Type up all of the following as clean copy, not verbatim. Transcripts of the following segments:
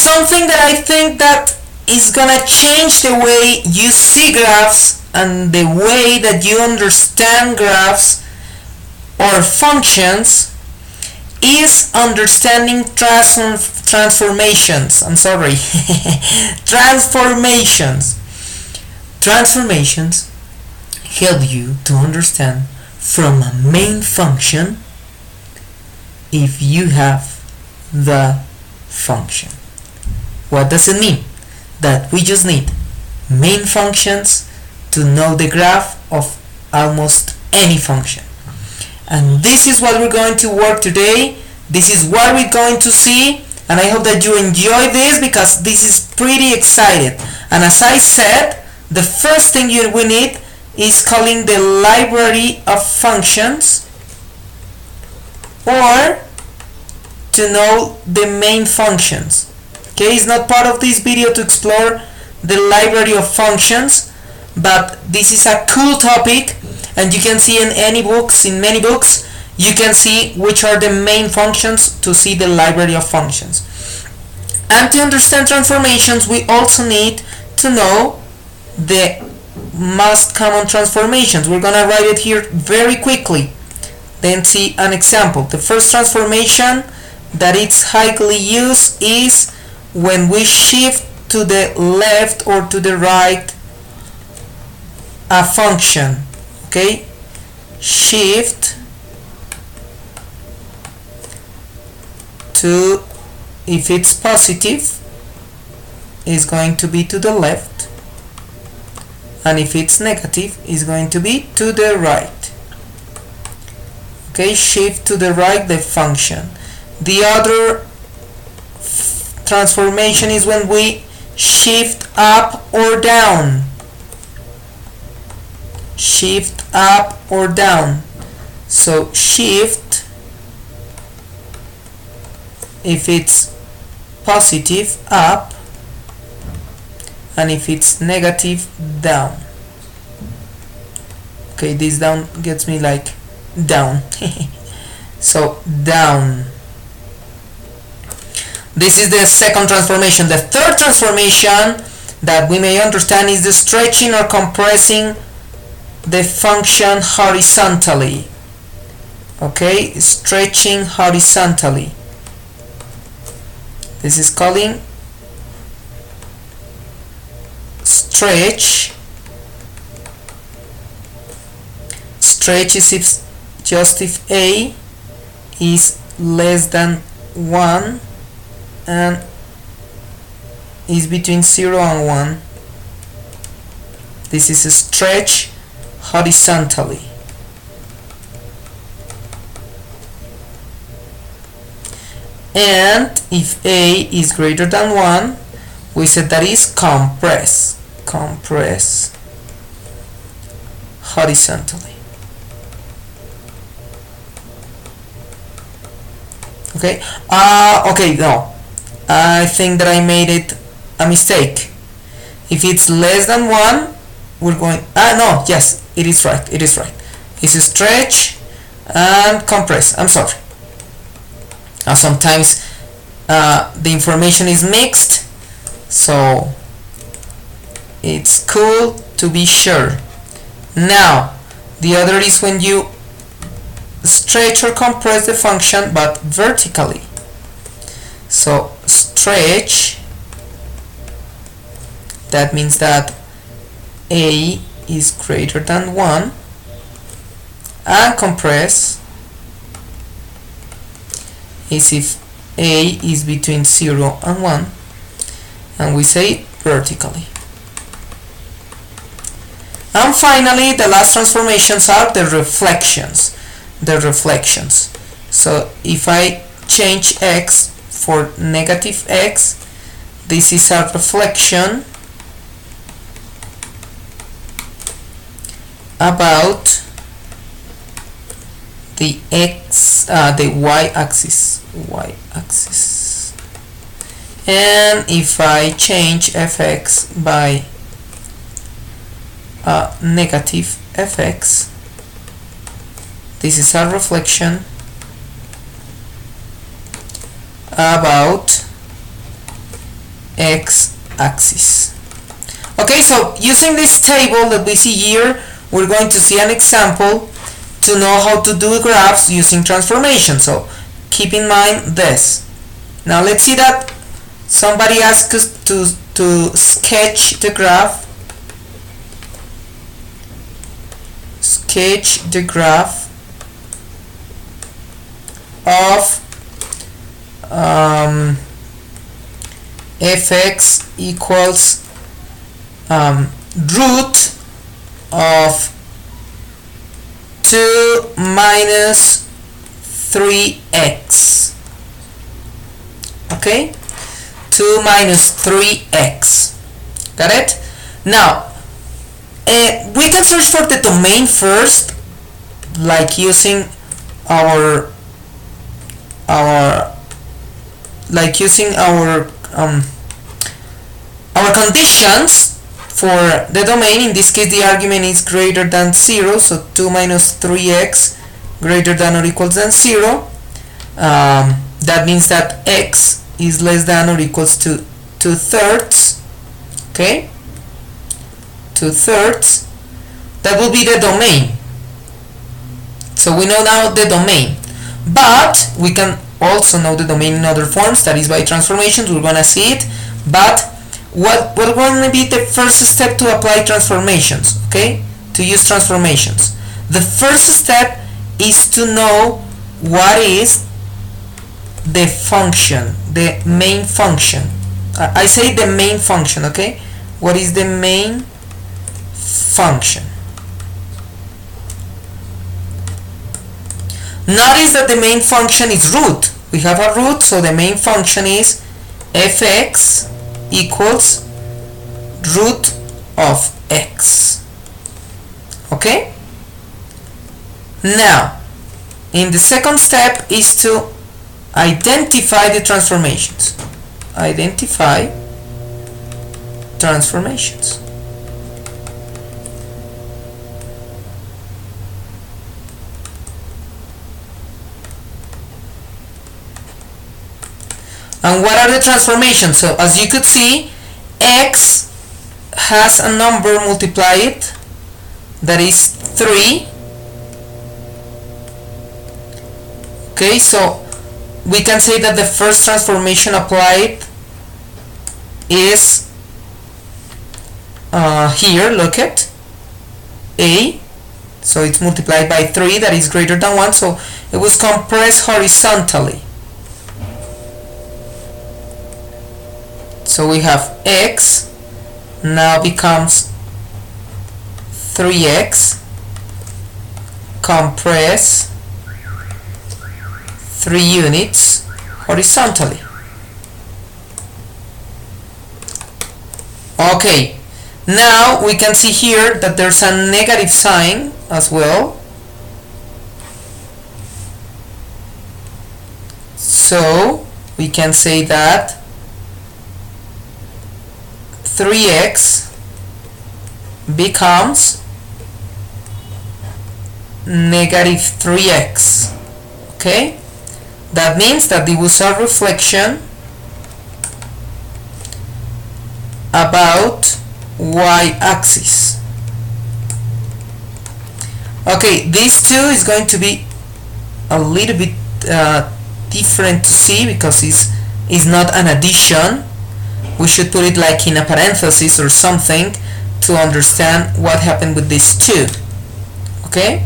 something that I think that is gonna change the way you see graphs and the way that you understand graphs or functions is understanding transformations. I'm sorry. Transformations. Transformations help you to understand from a main function if you have the function. What does it mean? That we just need main functions to know the graph of almost any function. And this is what we're going to work today. This is what we're going to see, and I hope that you enjoy this because this is pretty exciting. And as I said, the first thing we need is calling the library of functions, or to know the main functions. Okay, it's not part of this video to explore the library of functions, but this is a cool topic, and you can see in many books, you can see which are the main functions to see the library of functions. And to understand transformations, we also need to know the most common transformations. We're gonna write it here very quickly, then see an example. The first transformation that it's highly used is when we shift to the left or to the right a function. Okay, shift to, if it's positive, is going to be to the left, and if it's negative, is going to be to the right. Okay, shift to the right the function. The other transformation is when we shift up or down. Shift up or down. So shift, if it's positive, up, and if it's negative, down. Okay, this down gets me like down. So down. This is the second transformation. The third transformation that we may understand is the stretching or compressing the function horizontally. Okay, stretching horizontally. This is calling stretch. Stretch is if A is less than 1 and is between 0 and 1. This is a stretch horizontally. And if A is greater than 1, we said that is compress. Compress horizontally. Okay. Okay, no. I think that I made it a mistake. If it's less than 1, we're going, no, yes, it is right, it's a stretch and compress. I'm sorry. Sometimes the information is mixed, so it's cool to be sure. Now, the other is when you stretch or compress the function but vertically. So stretch, that means that A is greater than 1, and compress is if A is between 0 and 1, and we say vertically. And finally, the last transformations are the reflections. So if I change x for negative x, this is a reflection about the y-axis. And if I change fx by negative fx, this is a reflection x-axis. Okay, so using this table that we see here, we're going to see an example to know how to do graphs using transformation. So keep in mind this. Now let's see that somebody asked us to sketch the graph. Sketch the graph of fx equals root of 2 minus 3x. Okay, 2 minus 3x. Got it? Now we can search for the domain first, like using our conditions for the domain. In this case, the argument is greater than 0, so 2 minus 3x greater than or equals than 0. That means that x is less than or equals to 2/3. Okay, 2/3. That will be the domain. So we know now the domain, but we can also know the domain in other forms, that is by transformations. We're gonna see it, but what going to be the first step to apply transformations? Okay, to use transformations, the first step is to know what is the function, the main function. I say the main function. Okay, what is the main function? Notice that the main function is root. We have a root, so the main function is fx equals root of x. Okay? Now, in the second step is to identify the transformations. Identify transformations. And what are the transformations? So as you could see, x has a number multiplied, that is 3. Okay, so we can say that the first transformation applied is here, look at a, so it's multiplied by 3, that is greater than 1, so it was compressed horizontally. So we have x now becomes 3x compress 3 units horizontally. Okay, now we can see here that there's a negative sign as well. So we can say that 3x becomes negative 3x. Okay, that means that there was a reflection about y-axis. Okay, this too is going to be a little bit different to see because it's not an addition. We should put it like in a parenthesis or something to understand what happened with these two. Okay,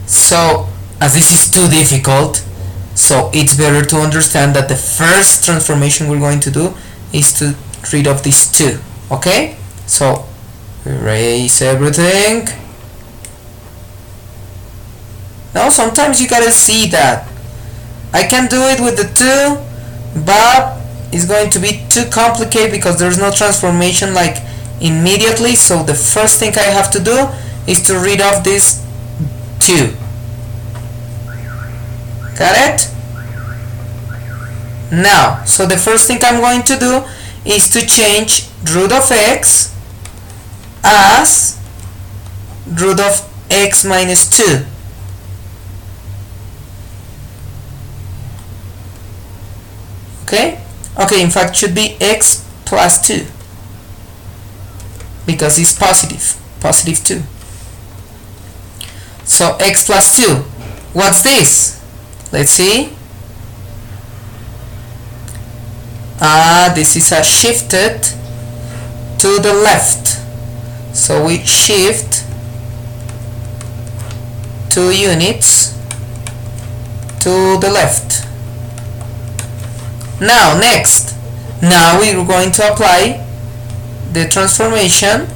so as this is too difficult, so it's better to understand that the first transformation we're going to do is to rid of these two. Okay, so erase everything. Now sometimes you gotta see that I can do it with the 2, but it's going to be too complicated because there's no transformation like immediately. So the first thing I have to do is to rid of this 2. Got it? Now, so the first thing I'm going to do is to change root of x as root of x minus 2. Okay, Okay, in fact should be x plus 2 because it's positive 2. So x plus 2, what's this? Let's see. This is a shifted to the left, so we shift 2 units to the left. Now next, now we're going to apply the transformation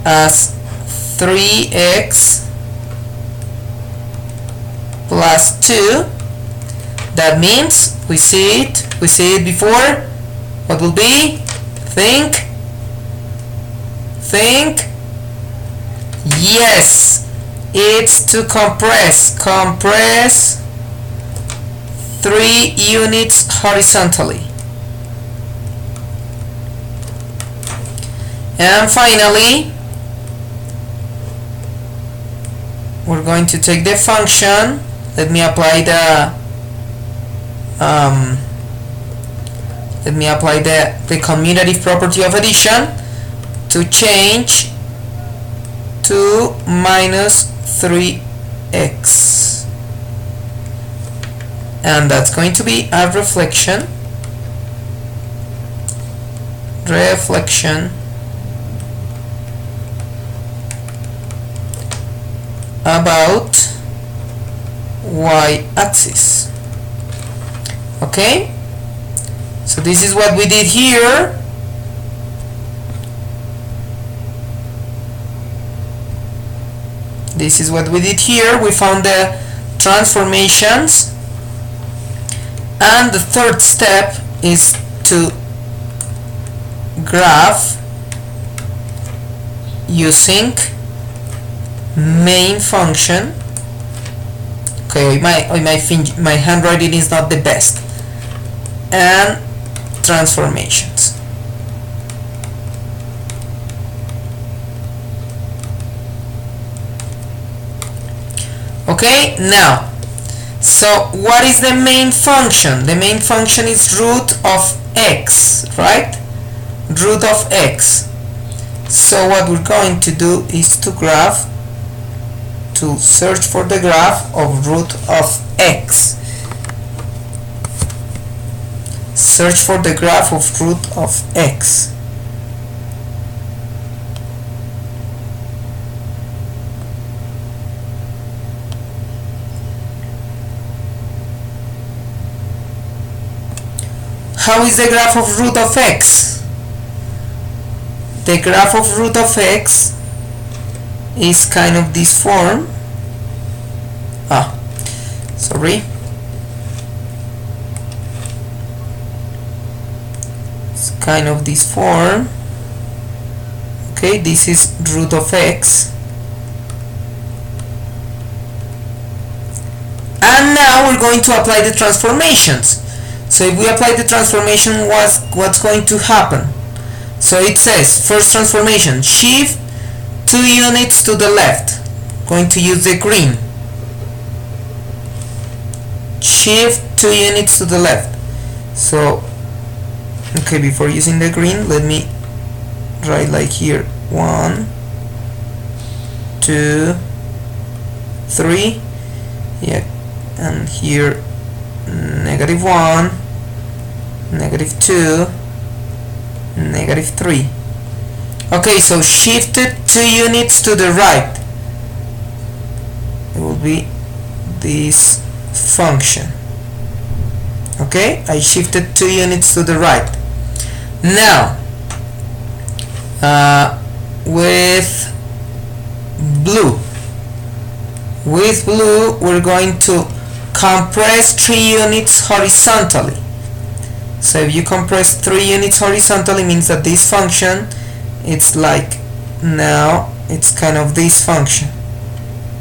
as 3x plus 2. That means we see it before. What will be? Think. Yes, it's to compress 3 units horizontally. And finally, we're going to take the function. Let me apply the commutative property of addition to change to minus 3x, and that's going to be a reflection about y-axis. Okay, so this is what we did here. We found the transformations, and the third step is to graph using main function. Okay, my handwriting is not the best. And transformations. Okay, now, so what is the main function? The main function is root of x, right? Root of x. So what we're going to do is to search for the graph of root of x. Search for the graph of root of x. How is the graph of root of x? The graph of root of x is kind of this form. Sorry. It's kind of this form. Okay, this is root of x. And now we're going to apply the transformations. So if we apply the transformation, what's going to happen? So it says, first transformation, shift 2 units to the left. Going to use the green. Shift 2 units to the left. So, okay, before using the green, let me write like here, 1, 2, 3, yeah, and here -1, -2, -3. Okay, so shifted 2 units to the right. It will be this function. Okay, I shifted 2 units to the right. Now, with blue, we're going to compress 3 units horizontally. So if you compress 3 units horizontally, means that this function, it's like, now it's kind of this function.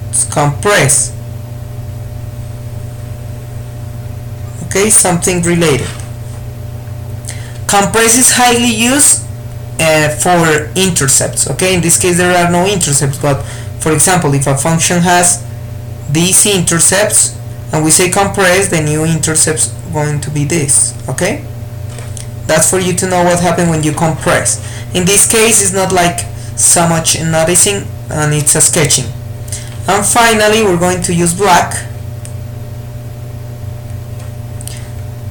It's compress. Okay, something related. Compress is highly used for intercepts. Okay, in this case there are no intercepts, but for example, if a function has these intercepts, and we say compress, the new intercept's going to be this. Okay, that's for you to know what happened when you compress. In this case, it's not like so much noticing, and it's a sketching. And finally, we're going to use black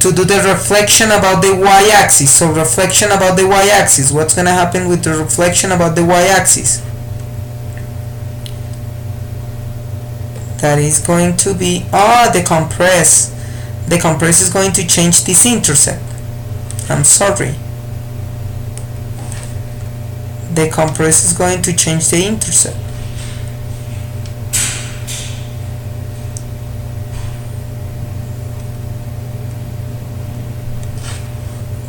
to do the reflection about the y-axis. So reflection about the y-axis, what's going to happen with the reflection about the y-axis? That is going to be the compress. The compress is going to change this intercept. I'm sorry. The compress is going to change the intercept.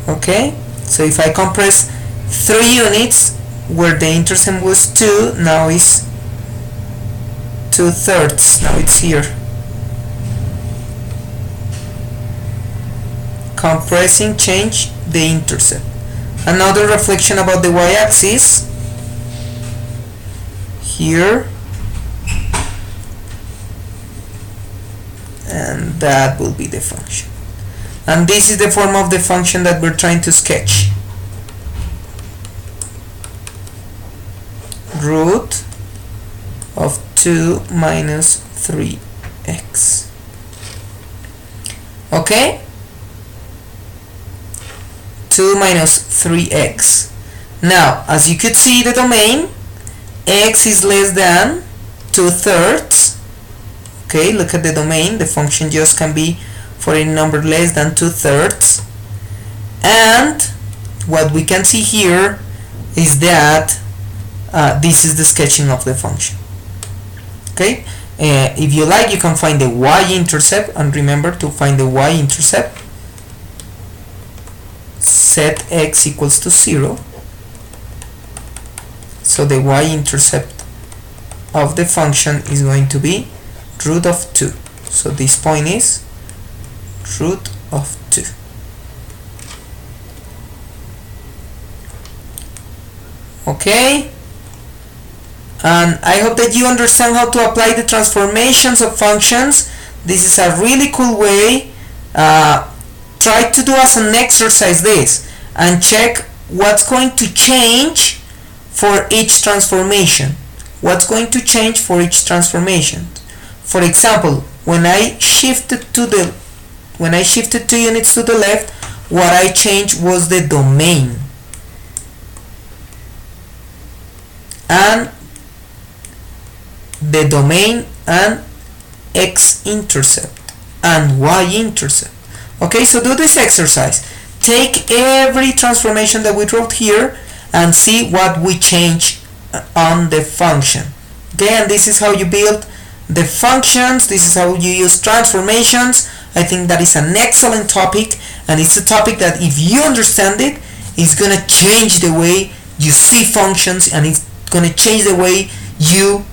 Okay, so if I compress 3 units where the intercept was 2, now is 2/3. Now it's here. Compressing, change the intercept. Another reflection about the y-axis here, and that will be the function. And this is the form of the function that we're trying to sketch. Root of 2 minus 3x. Okay? 2 minus 3x. Now, as you could see, the domain x is less than 2/3. Okay, look at the domain. The function just can be for a number less than 2/3. And what we can see here is that this is the sketching of the function. Okay, if you like, you can find the y-intercept, and remember to find the y-intercept, set x equals to 0. So the y-intercept of the function is going to be root of 2. So this point is root of 2. Okay, and I hope that you understand how to apply the transformations of functions. This is a really cool way. Try to do as an exercise this and check what's going to change for each transformation. What's going to change for each transformation? For example, when I shifted 2 units to the left, what I changed was the domain and x-intercept and y-intercept. Okay, so do this exercise. Take every transformation that we wrote here and see what we change on the function. Okay, and this is how you build the functions. This is how you use transformations. I think that is an excellent topic, and it's a topic that if you understand it, it's going to change the way you see functions, and it's going to change the way you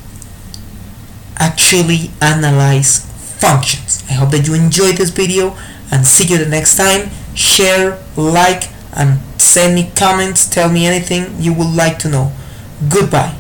actually analyze functions. I hope that you enjoyed this video, and see you the next time. Share, like, and send me comments. Tell me anything you would like to know. Goodbye.